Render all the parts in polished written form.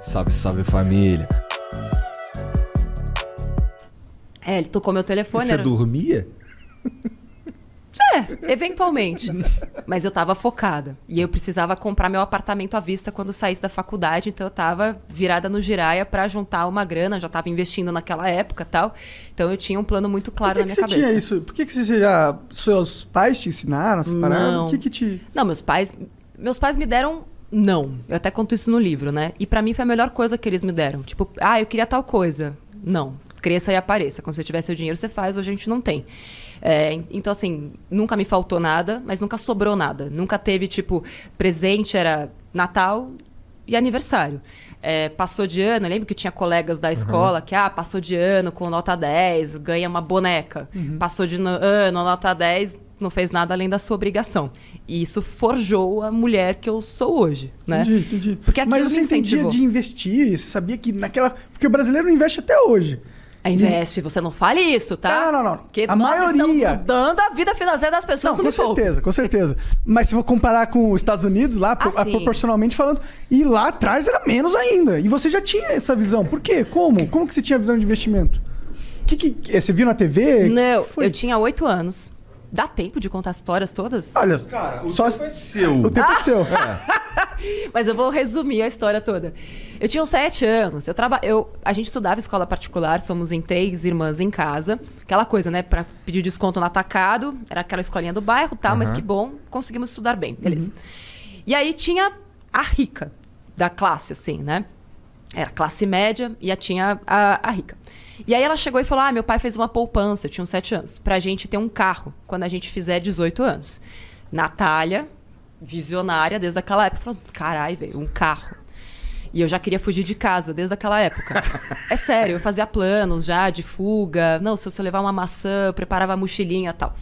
Salve, salve família. Ele tocou meu telefone. E você dormia? Eventualmente. Mas eu tava focada. E eu precisava comprar meu apartamento à vista quando saísse da faculdade. Então eu tava virada no giraia pra juntar uma grana. Já tava investindo naquela época e tal. Então eu tinha um plano muito claro na minha cabeça. Por que você tinha isso? Por que você já... Seus pais te ensinaram essa parada? Não. O que te... Não, meus pais me deram... Não. Eu até conto isso no livro, né? E pra mim foi a melhor coisa que eles me deram. Tipo, eu queria tal coisa. Não. Cresça e apareça. Quando você tiver seu dinheiro, você faz. Hoje a gente não tem. Então, assim, nunca me faltou nada, mas nunca sobrou nada. Nunca teve, tipo, presente era Natal e aniversário. Passou de ano, eu lembro que tinha colegas da escola que, passou de ano com nota 10, ganha uma boneca. Passou de ano, nota 10, não fez nada além da sua obrigação. E isso forjou a mulher que eu sou hoje, né? Entendi. Porque mas você entendia de investir? Você sabia que naquela... Porque o brasileiro não investe até hoje. Investe, você não fale isso, tá? Não. Porque a nós estamos maioria... mudando a vida financeira das pessoas no pouco. Com certeza. Mas se for comparar com os Estados Unidos, lá, proporcionalmente falando, e lá atrás era menos ainda. E você já tinha essa visão. Por quê? Como? Como que você tinha a visão de investimento? Você viu na TV? Não, eu tinha 8 anos. Dá tempo de contar as histórias todas? Olha, cara, tempo é seu. O tempo é seu. Mas eu vou resumir a história toda. Eu tinha uns 7 anos. A gente estudava escola particular, somos em 3 irmãs em casa. Aquela coisa, né? Pra pedir desconto no atacado. Era aquela escolinha do bairro e tal, mas que bom, conseguimos estudar bem. Beleza. E aí tinha a rica da classe, assim, né? Era classe média e tinha a rica. E aí ela chegou e falou, meu pai fez uma poupança, eu tinha uns 7 anos, pra gente ter um carro quando a gente fizer 18 anos. Natália, visionária desde aquela época, falou, caralho, velho, um carro. E eu já queria fugir de casa desde aquela época. É sério, eu fazia planos já de fuga. Não, se eu levar uma maçã, eu preparava a mochilinha e tal.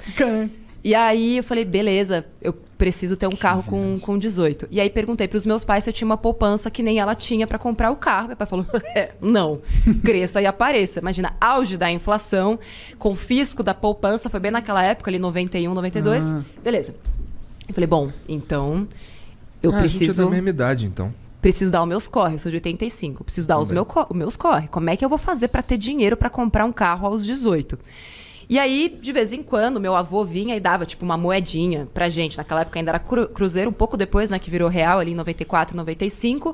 E aí eu falei, beleza, eu preciso ter um carro com 18. E aí perguntei pros meus pais se eu tinha uma poupança que nem ela tinha pra comprar o carro. Meu pai falou, não, cresça e apareça. Imagina, auge da inflação, confisco da poupança, foi bem naquela época, ali 91, 92. Beleza. Eu falei, bom, então eu preciso... A gente é da mesma idade, então. Preciso dar os meus corre, eu sou de 85. Preciso dar os meus corre. Como é que eu vou fazer pra ter dinheiro pra comprar um carro aos 18? E aí, de vez em quando, meu avô vinha e dava, tipo, uma moedinha pra gente. Naquela época ainda era cruzeiro, um pouco depois, né, que virou real, ali em 94, 95.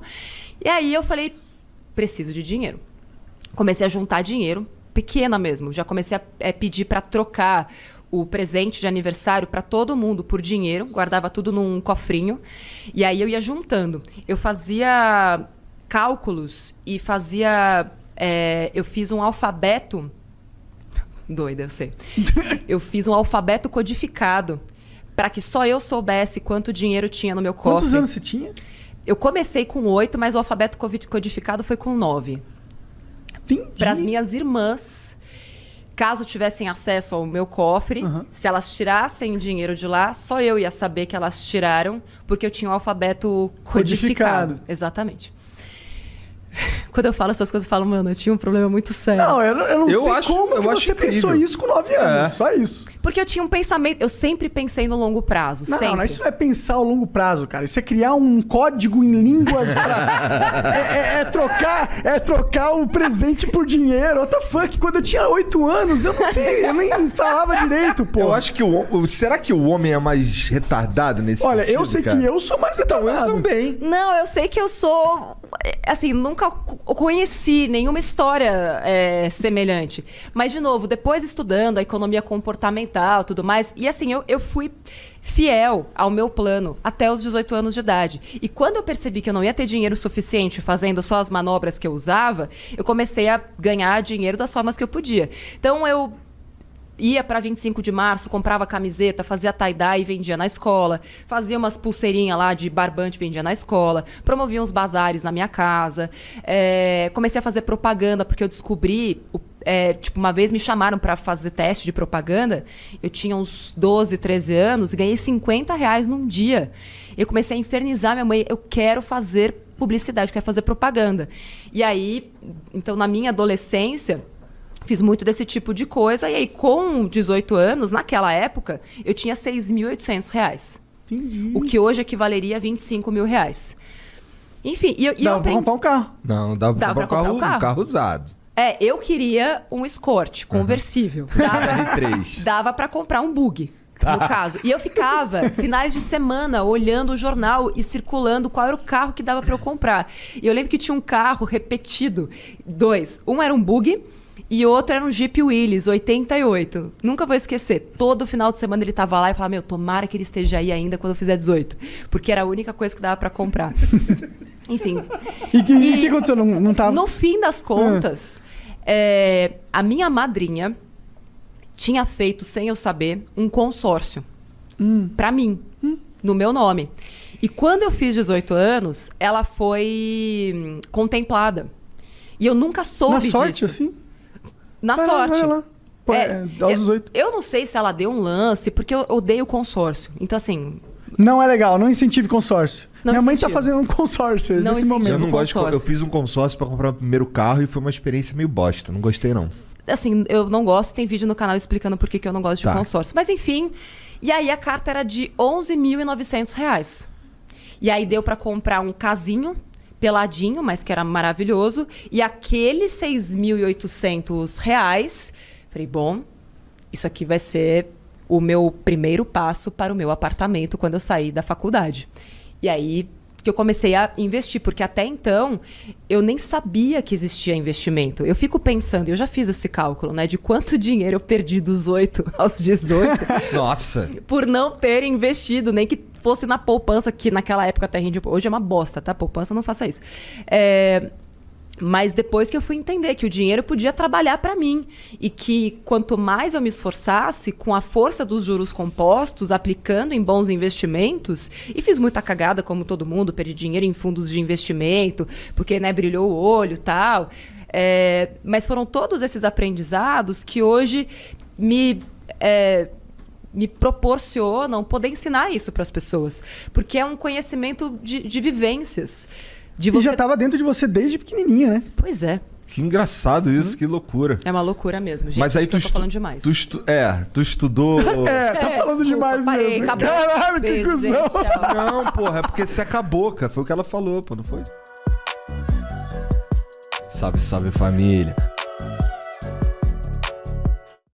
E aí eu falei, preciso de dinheiro. Comecei a juntar dinheiro, pequena mesmo. Já comecei a pedir pra trocar o presente de aniversário pra todo mundo por dinheiro. Guardava tudo num cofrinho. E aí eu ia juntando. Eu fazia cálculos e fazia... eu fiz um alfabeto... Doida, eu sei. Eu fiz um alfabeto codificado para que só eu soubesse quanto dinheiro tinha no meu cofre. Quantos anos você tinha? Eu comecei com 8, mas o alfabeto codificado foi com 9. Para as minhas irmãs, caso tivessem acesso ao meu cofre, se elas tirassem dinheiro de lá, só eu ia saber que elas tiraram, porque eu tinha o alfabeto codificado. Exatamente. Quando eu falo essas coisas, eu falo, mano, eu tinha um problema muito sério. Não, eu não sei como que você pensou isso com 9 anos. Só isso. Porque eu tinha um pensamento... Eu sempre pensei no longo prazo, sempre. Não, isso não é pensar ao longo prazo, cara. Isso é criar um código em línguas pra... trocar o presente por dinheiro. What the fuck? Quando eu tinha 8 anos, eu não sei. Eu nem falava direito, pô. Eu acho que será que o homem é mais retardado nesse sentido, eu sei que eu sou mais retardado. Eu também. Não, eu sei que eu sou... Assim, nunca conheci nenhuma história semelhante. Mas, de novo, depois estudando a economia comportamental e tudo mais, e assim, eu fui fiel ao meu plano até os 18 anos de idade. E quando eu percebi que eu não ia ter dinheiro suficiente fazendo só as manobras que eu usava, eu comecei a ganhar dinheiro das formas que eu podia. Então, eu ia para 25 de março, comprava camiseta, fazia tie-dye e vendia na escola, fazia umas pulseirinhas lá de barbante e vendia na escola, promovia uns bazares na minha casa, comecei a fazer propaganda, porque eu descobri... tipo, uma vez me chamaram para fazer teste de propaganda, eu tinha uns 12, 13 anos e ganhei R$50 num dia. Eu comecei a infernizar minha mãe, eu quero fazer publicidade, eu quero fazer propaganda. E aí, então, na minha adolescência... Fiz muito desse tipo de coisa. E aí, com 18 anos, naquela época, eu tinha R$6.800. Entendi. O que hoje equivaleria a 25 mil reais. Enfim, e eu Dava pra comprar um carro. Não, dá pra comprar um carro usado. Eu queria um Escort conversível. R3. Dava pra comprar um bug, no caso. E eu ficava finais de semana olhando o jornal e circulando qual era o carro que dava pra eu comprar. E eu lembro que tinha um carro repetido, 2. Um era um bug e outro era um Jeep Willys, 88. Nunca vou esquecer. Todo final de semana ele tava lá e falava, tomara que ele esteja aí ainda quando eu fizer 18. Porque era a única coisa que dava pra comprar. Enfim. E o que aconteceu? Não tava... No fim das contas, a minha madrinha tinha feito, sem eu saber, um consórcio pra mim, no meu nome. E quando eu fiz 18 anos, ela foi contemplada. E eu nunca soube disso. Na sorte, assim? Na sorte. Vai lá. Pô, aos 18. Eu não sei se ela deu um lance, porque eu odeio consórcio. Então, assim... Não é legal, não incentive consórcio. Não Minha mãe tá incentiva. fazendo um consórcio Não nesse incentiva. momento. Eu não gosto consórcio. Eu fiz um consórcio pra comprar o primeiro carro e foi uma experiência meio bosta. Não gostei, não. Assim, eu não gosto. Tem vídeo no canal explicando por que eu não gosto de consórcio. Mas, enfim. E aí, a carta era de R$11.900. E aí, deu pra comprar um casinho peladinho, mas que era maravilhoso. E aqueles R$6.800, falei, bom, isso aqui vai ser o meu primeiro passo para o meu apartamento quando eu sair da faculdade. E aí que eu comecei a investir, porque até então eu nem sabia que existia investimento. Eu fico pensando, eu já fiz esse cálculo, né, de quanto dinheiro eu perdi dos 8 aos 18. Nossa! Por não ter investido, nem que fosse na poupança, que naquela época até rendia. Hoje é uma bosta, tá? Poupança, não faça isso. Mas depois que eu fui entender que o dinheiro podia trabalhar para mim e que quanto mais eu me esforçasse com a força dos juros compostos, aplicando em bons investimentos, e fiz muita cagada como todo mundo, perdi dinheiro em fundos de investimento, porque brilhou o olho e tal. Mas foram todos esses aprendizados que hoje me proporcionam poder ensinar isso para as pessoas, porque é um conhecimento de vivências. E já estava dentro de você desde pequenininha, né? Pois é. Que engraçado isso, que loucura. É uma loucura mesmo, gente. Mas aí eu tô falando demais. Tu estudou... Tá falando demais parei, mesmo. Acabou. Caralho, Beijo, que cuzão. gente, tchau. Não, porra, é porque você acabou, cara. Foi o que ela falou, pô, não foi? Salve, salve família.